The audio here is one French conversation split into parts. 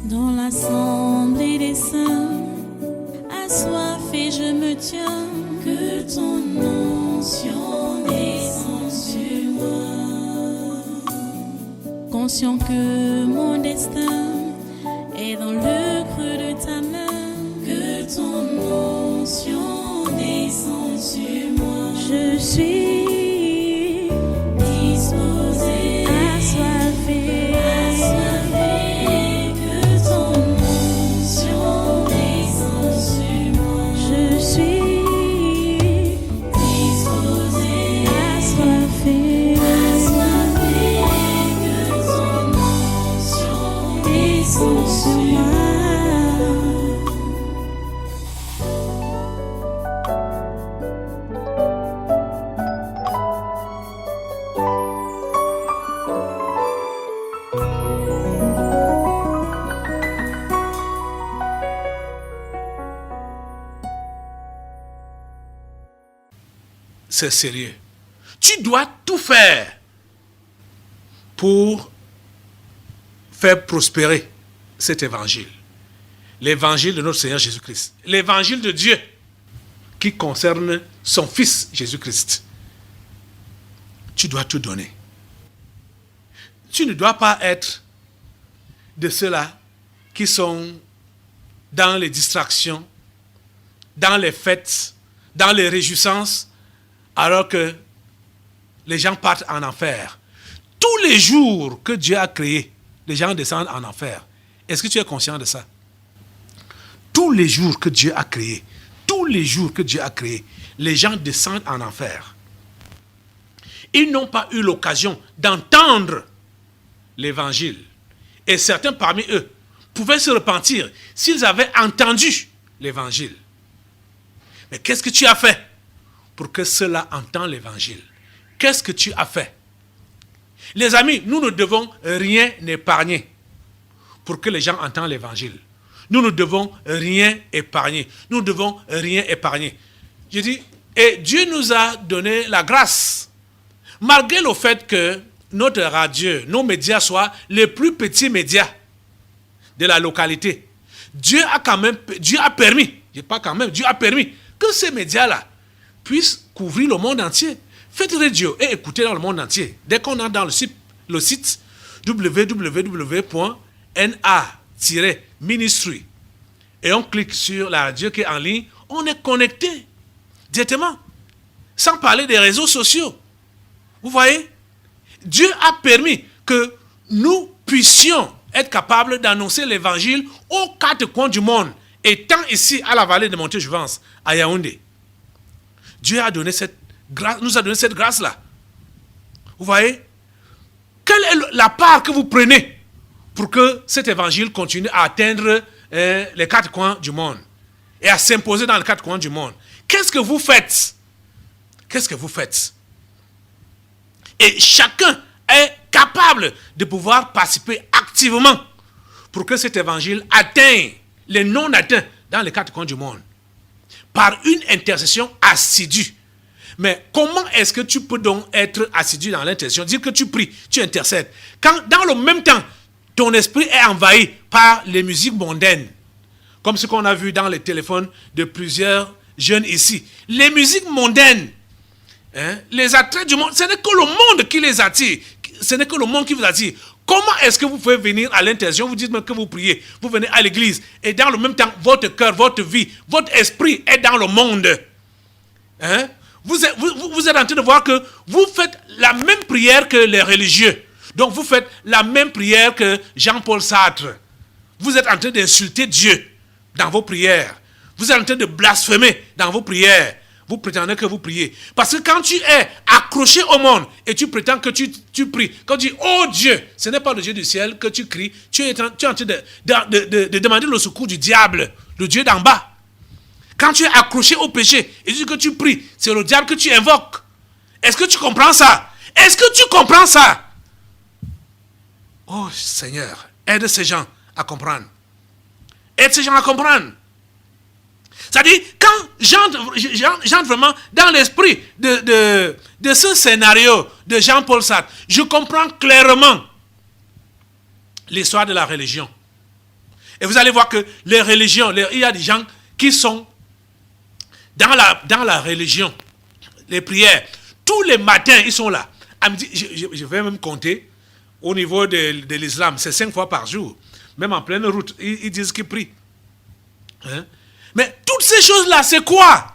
Dans l'assemblée des saints, assoiffé je me tiens, que ton onction descende sur moi. Conscient que mon destin est dans le creux de ta main, que ton onction descende sur moi. Je suis disposé, assoiffé, que ton onction descende sur moi. Je suis disposé, assoiffé, que ton onction descende sur moi. C'est sérieux. Tu dois tout faire pour faire prospérer cet évangile. L'évangile de notre Seigneur Jésus-Christ. L'évangile de Dieu qui concerne son Fils Jésus-Christ. Tu dois tout donner. Tu ne dois pas être de ceux-là qui sont dans les distractions, dans les fêtes, dans les réjouissances, alors que les gens partent en enfer. Tous les jours que Dieu a créés, les gens descendent en enfer. Est-ce que tu es conscient de ça? Tous les jours que Dieu a créés, les gens descendent en enfer. Ils n'ont pas eu l'occasion d'entendre l'évangile. Et certains parmi eux pouvaient se repentir s'ils avaient entendu l'évangile. Mais qu'est-ce que tu as fait pour que ceux-là entendent l'évangile? Qu'est-ce que tu as fait? Les amis, nous ne devons rien épargner pour que les gens entendent l'évangile. Nous ne devons rien épargner. Nous ne devons rien épargner. Je dis, et Dieu nous a donné la grâce. Malgré le fait que notre radio, nos médias soient les plus petits médias de la localité, Dieu a permis que ces médias-là puissent couvrir le monde entier. Faites radio et écoutez dans le monde entier. Dès qu'on entre dans le site www.na-ministry et on clique sur la radio qui est en ligne, on est connecté directement, sans parler des réseaux sociaux. Vous voyez? Dieu a permis que nous puissions être capables d'annoncer l'évangile aux quatre coins du monde, étant ici à la vallée de Montéjouvence, à Yaoundé. Dieu a donné cette grâce, nous a donné cette grâce-là. Vous voyez? Quelle est la part que vous prenez pour que cet évangile continue à atteindre les quatre coins du monde et à s'imposer dans les quatre coins du monde? Qu'est-ce que vous faites? Qu'est-ce que vous faites? Et chacun est capable de pouvoir participer activement pour que cet évangile atteigne les non-atteints dans les quatre coins du monde par une intercession assidue. Mais comment est-ce que tu peux donc être assidu dans l'intercession? Dire que tu pries, tu intercèdes. Quand dans le même temps, ton esprit est envahi par les musiques mondaines, comme ce qu'on a vu dans les téléphones de plusieurs jeunes ici. Les musiques mondaines, les attraits du monde, ce n'est que le monde qui les attire. Ce n'est que le monde qui vous attire. Comment est-ce que vous pouvez venir à l'intercession? Vous dites même que vous priez, vous venez à l'église, et dans le même temps, votre cœur, votre vie, votre esprit est dans le monde. Vous êtes en train de voir que vous faites la même prière que les religieux. Donc vous faites la même prière que Jean-Paul Sartre. Vous êtes en train d'insulter Dieu dans vos prières. Vous êtes en train de blasphémer dans vos prières. Vous prétendez que vous priez. Parce que quand tu es accroché au monde et tu prétends que tu pries, quand tu dis « Oh Dieu », ce n'est pas le Dieu du ciel que tu cries. Tu es en train de demander le secours du diable, le Dieu d'en bas. Quand tu es accroché au péché et tu dis que tu pries, c'est le diable que tu invoques. Est-ce que tu comprends ça? Est-ce que tu comprends ça? Oh Seigneur, aide ces gens à comprendre. Aide ces gens à comprendre. C'est-à-dire, quand j'entre vraiment dans l'esprit de ce scénario de Jean-Paul Sartre, je comprends clairement l'histoire de la religion. Et vous allez voir que les religions, il y a des gens qui sont dans la religion, les prières. Tous les matins, ils sont là. Je vais même compter au niveau de l'islam. C'est 5 fois par jour. Même en pleine route, ils disent qu'ils prient. Hein? Mais toutes ces choses-là, c'est quoi?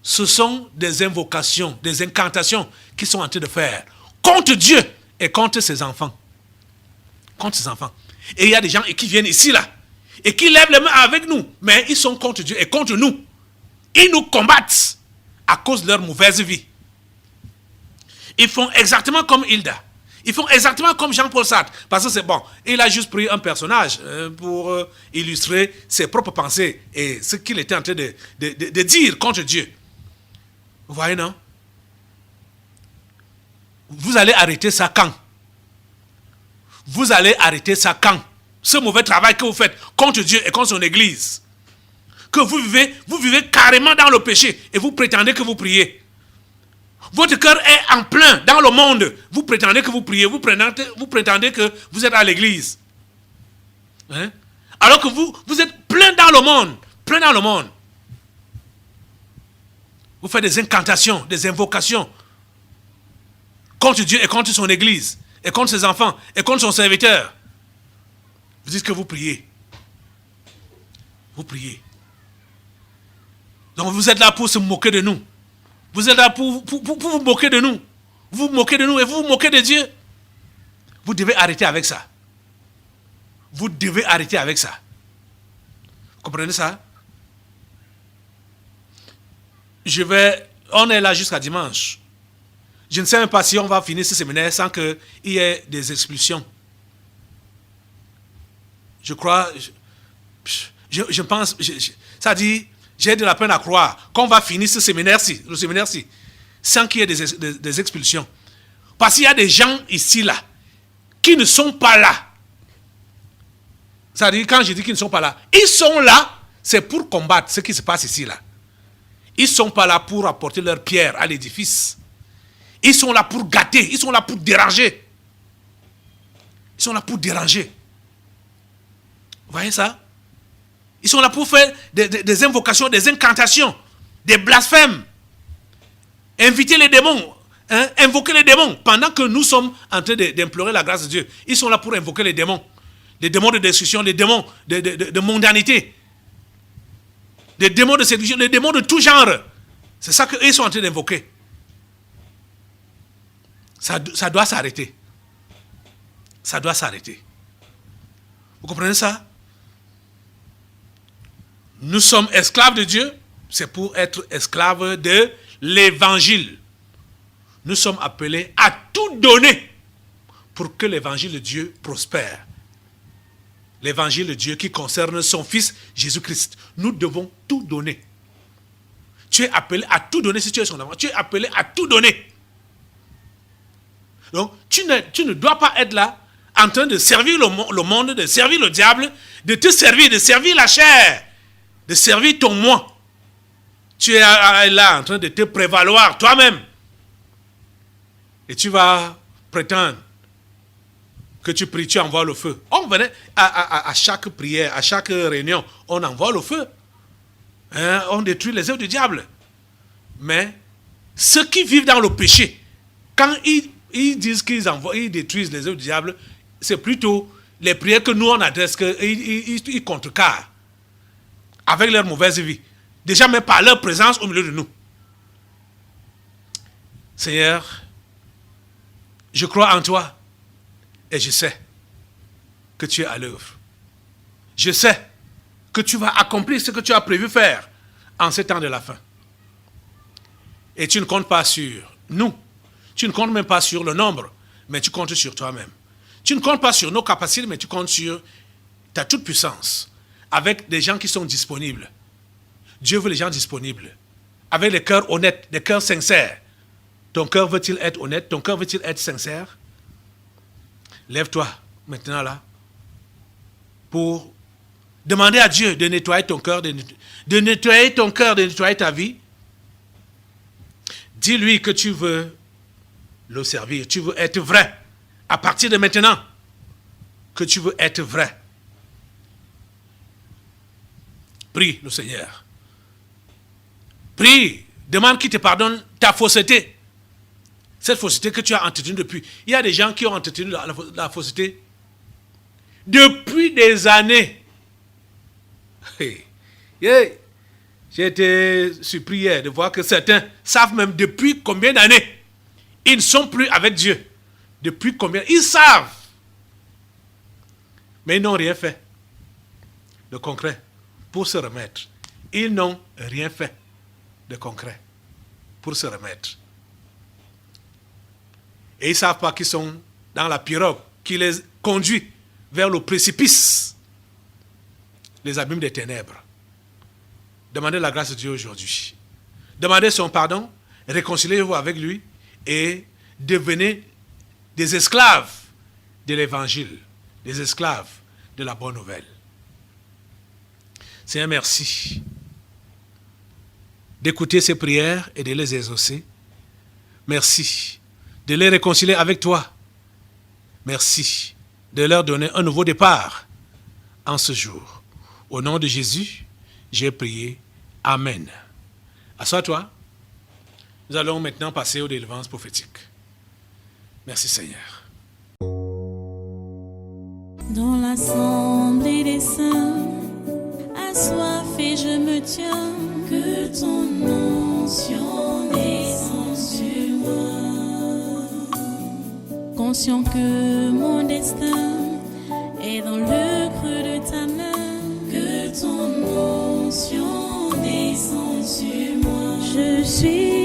Ce sont des invocations, des incantations qu'ils sont en train de faire contre Dieu et contre ses enfants. Contre ses enfants. Et il y a des gens qui viennent ici, là, et qui lèvent les mains avec nous, mais ils sont contre Dieu et contre nous. Ils nous combattent à cause de leur mauvaise vie. Ils font exactement comme Hilda. Ils font exactement comme Jean-Paul Sartre. Parce que c'est bon. Il a juste pris un personnage pour illustrer ses propres pensées et ce qu'il était en train de dire contre Dieu. Vous voyez, non? Vous allez arrêter ça quand? Vous allez arrêter ça quand? Ce mauvais travail que vous faites contre Dieu et contre son Église. Que vous vivez carrément dans le péché et vous prétendez que vous priez. Votre cœur est en plein dans le monde. Vous prétendez que vous priez. Vous prétendez que vous êtes à l'église. Hein? Alors que vous êtes plein dans le monde. Plein dans le monde. Vous faites des incantations, des invocations contre Dieu et contre son église. Et contre ses enfants. Et contre son serviteur. Vous dites que vous priez. Vous priez. Donc vous êtes là pour se moquer de nous. Vous êtes là pour vous moquer de nous. Vous vous moquez de nous et vous vous moquez de Dieu. Vous devez arrêter avec ça. Vous devez arrêter avec ça. Vous comprenez ça? On est là jusqu'à dimanche. Je ne sais même pas si on va finir ce séminaire sans qu'il y ait des expulsions. Je crois, je pense, ça dit... J'ai de la peine à croire qu'on va finir ce séminaire-ci, le séminaire-ci, sans qu'il y ait des expulsions. Parce qu'il y a des gens ici, là, qui ne sont pas là. C'est-à-dire, quand je dis qu'ils ne sont pas là, ils sont là, c'est pour combattre ce qui se passe ici, là. Ils ne sont pas là pour apporter leur pierre à l'édifice. Ils sont là pour gâter, ils sont là pour déranger. Ils sont là pour déranger. Vous voyez ça? Ils sont là pour faire des invocations, des incantations, des blasphèmes. Inviter les démons, hein, invoquer les démons. Pendant que nous sommes en train d'implorer la grâce de Dieu, ils sont là pour invoquer les démons. Les démons de destruction, les démons de mondanité. Les démons de séduction, les démons de tout genre. C'est ça qu'ils sont en train d'invoquer. Ça doit s'arrêter. Ça doit s'arrêter. Vous comprenez ça? Nous sommes esclaves de Dieu, c'est pour être esclaves de l'évangile. Nous sommes appelés à tout donner pour que l'évangile de Dieu prospère. L'évangile de Dieu qui concerne son Fils Jésus-Christ. Nous devons tout donner. Tu es appelé à tout donner si tu es son enfant. Tu es appelé à tout donner. Donc, tu ne dois pas être là en train de servir le monde, de servir le diable, de te servir, de servir la chair, de servir ton moi. Tu es là en train de te prévaloir toi-même. Et tu vas prétendre que tu pries, tu envoies le feu. On venait à chaque prière, à chaque réunion, on envoie le feu. Hein, on détruit les œuvres du diable. Mais ceux qui vivent dans le péché, quand ils disent qu'ils détruisent les œuvres du diable, c'est plutôt les prières que nous on adresse qu'ils contrecarrent avec leur mauvaise vie. Déjà, mais par leur présence au milieu de nous. Seigneur, je crois en toi et je sais que tu es à l'œuvre. Je sais que tu vas accomplir ce que tu as prévu faire en ce temps de la fin. Et tu ne comptes pas sur nous. Tu ne comptes même pas sur le nombre, mais tu comptes sur toi-même. Tu ne comptes pas sur nos capacités, mais tu comptes sur ta toute-puissance, avec des gens qui sont disponibles. Dieu veut les gens disponibles, avec les cœurs honnêtes, des cœurs sincères. Ton cœur veut-il être honnête? Ton cœur veut-il être sincère? Lève-toi maintenant là, pour demander à Dieu de nettoyer ton cœur, de nettoyer ton cœur, de nettoyer ta vie. Dis-lui que tu veux le servir, tu veux être vrai. À partir de maintenant, que tu veux être vrai. Prie le Seigneur. Prie, demande qu'il te pardonne ta fausseté. Cette fausseté que tu as entretenue depuis. Il y a des gens qui ont entretenu la fausseté depuis des années. Hey. Hey. J'ai été surpris hier de voir que certains savent même depuis combien d'années ils ne sont plus avec Dieu. Depuis combien? Ils savent. Mais ils n'ont rien fait de concret pour se remettre. Ils n'ont rien fait de concret pour se remettre. Et ils ne savent pas qu'ils sont dans la pirogue qui les conduit vers le précipice, les abîmes des ténèbres. Demandez la grâce de Dieu aujourd'hui. Demandez son pardon, réconciliez-vous avec lui et devenez des esclaves de l'évangile, des esclaves de la bonne nouvelle. Seigneur, merci d'écouter ces prières et de les exaucer. Merci de les réconcilier avec toi. Merci de leur donner un nouveau départ en ce jour. Au nom de Jésus, j'ai prié. Amen. Assois-toi. Nous allons maintenant passer aux délivrances prophétiques. Merci Seigneur. Dans l'assemblée des saints, assoiffé je me tiens, que ton onction descende sur moi. Conscient que mon destin est dans le creux de ta main, que ton onction descende sur moi. Je suis